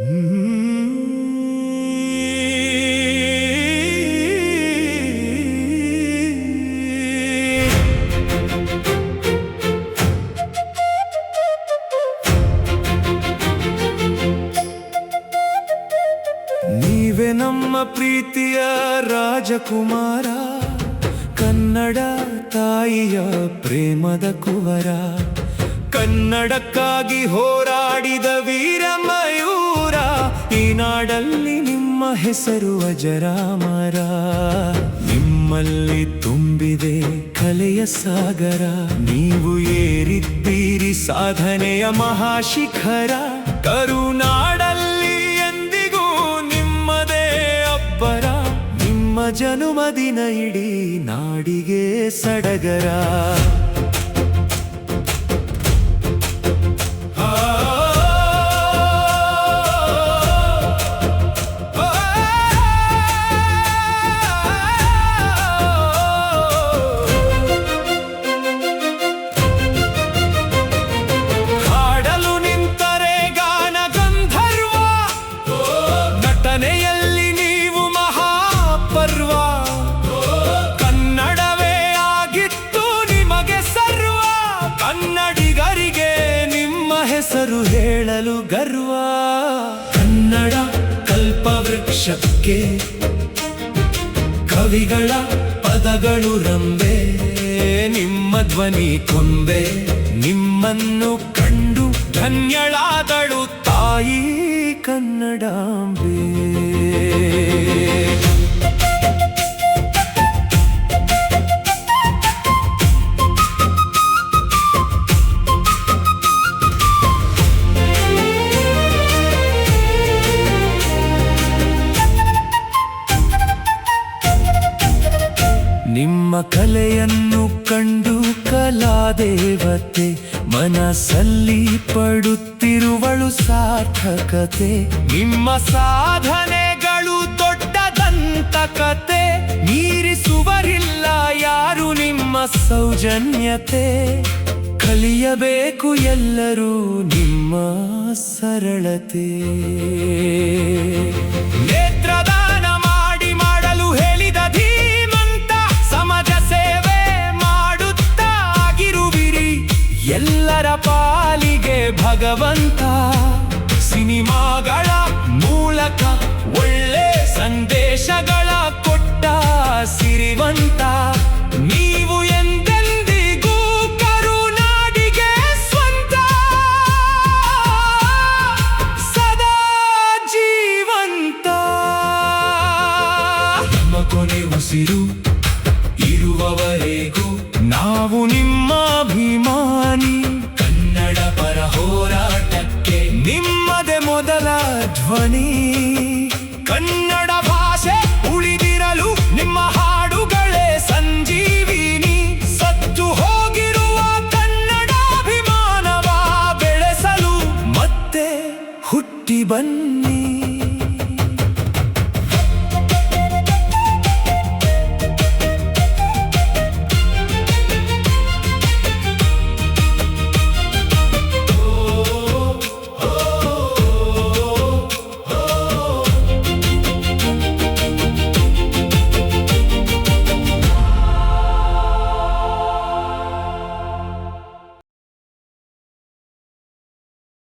ನೀವೇ ನಮ್ಮ ಪ್ರೀತಿಯ ರಾಜಕುಮಾರ, ಕನ್ನಡ ತಾಯಿಯ ಪ್ರೇಮದ ಕುವರ, ಕನ್ನಡಕ್ಕಾಗಿ ಹೋರಾಡಿದ ವೀರ ಮಯೂರ. ಈ ನಾಡಲ್ಲಿ ನಿಮ್ಮ ಹೆಸರು ಅಜರಾಮರ. ನಿಮ್ಮಲ್ಲಿ ತುಂಬಿದೆ ಕಲೆಯ ಸಾಗರ, ನೀವು ಏರಿದ್ದೀರಿ ಸಾಧನೆಯ ಮಹಾಶಿಖರ. ಕರುನಾಡಲ್ಲಿ ಎಂದಿಗೂ ನಿಮ್ಮದೇ ಅಬ್ಬರ, ನಿಮ್ಮ ಜನುಮದಿನ ಇಡೀ ನಾಡಿಗೆ ಸಡಗರ. ನಟನೆಯಲ್ಲಿ ನೀವು ಮಹಾಪರ್ವ, ಕನ್ನಡವೇ ಆಗಿತ್ತು ನಿಮಗೆ ಸರ್ವ. ಕನ್ನಡಿಗರಿಗೆ ನಿಮ್ಮ ಹೆಸರು ಹೇಳಲು ಗರ್ವ. ಕನ್ನಡ ಕಲ್ಪವೃಕ್ಷಕ್ಕೆ ಕವಿಗಳ ಪದಗಳು ರಂಬೆ, ನಿಮ್ಮ ಧ್ವನಿ ಕೊಂಬೆ. ನಿಮ್ಮನ್ನು ಕಂಡು ಧನ್ಯಳಾದಳು ತಾಯಿ ಕನ್ನಡಾಂಬೆ. ನಿಮ್ಮ ಕಲೆಯನ್ನು ಕಂಡು ಕಲಾದೇವತೆ ಮನಸ್ಸಲ್ಲಿ ಪಡುತ್ತಿರುವಳು ಸಾರ್ಥಕತೆ. ನಿಮ್ಮ ಸಾಧನೆಗಳು ದೊಡ್ಡ ದಂತಕತೆ, ಮೀರಿಸುವರಿಲ್ಲ ಯಾರು ನಿಮ್ಮ ಸೌಜನ್ಯತೆ. ಕಲಿಯಬೇಕು ಎಲ್ಲರೂ ನಿಮ್ಮ ಸರಳತೆ. ನೇತ್ರದಾನ ಮಾಡಿ ಮಾಡಲು ಹೇಳಿದ ಧೀಮಂತ, ಸಮಾಜ ಸೇವೆ ಮಾಡುತ್ತಾ ಆಗಿರುವಿರಿ ಎಲ್ಲರ ಪಾಲಿಗೆ ಭಗವಂತ. ಸಿನಿಮಾಗಳ ಮೂಲಕ ಒಳ್ಳೆ ಸಂದೇಶಗಳ ಕೊಟ್ಟ ಸಿರಿವಂತ. ನೀವು ಎಂದೆಂದಿಗೂ ಕರುನಾಡಿಗೆ ಸ್ವಂತ, ಸದಾ ಜೀವಂತ. ನಮ್ಮ ಕೊನೆ ಉಸಿರು ಇರುವವರೆಗೂ ನಾವು ನಿಮ್ಮ ಅಭಿಮಾನಿ. ಕನ್ನಡ ಪರ ಹೋರಾಟಕ್ಕೆ ನಿಮ್ಮದೇ ಮೊದಲ ಧ್ವನಿ. ಕನ್ನಡ ಭಾಷೆ ಉಳಿದಿರಲು ನಿಮ್ಮ ಹಾಡುಗಳೇ ಸಂಜೀವಿನಿ. ಸತ್ತು ಹೋಗಿರುವ ಕನ್ನಡಾಭಿಮಾನವ ಬೆಳೆಸಲು ಮತ್ತೆ ಹುಟ್ಟಿ ಬನ್ನಿ.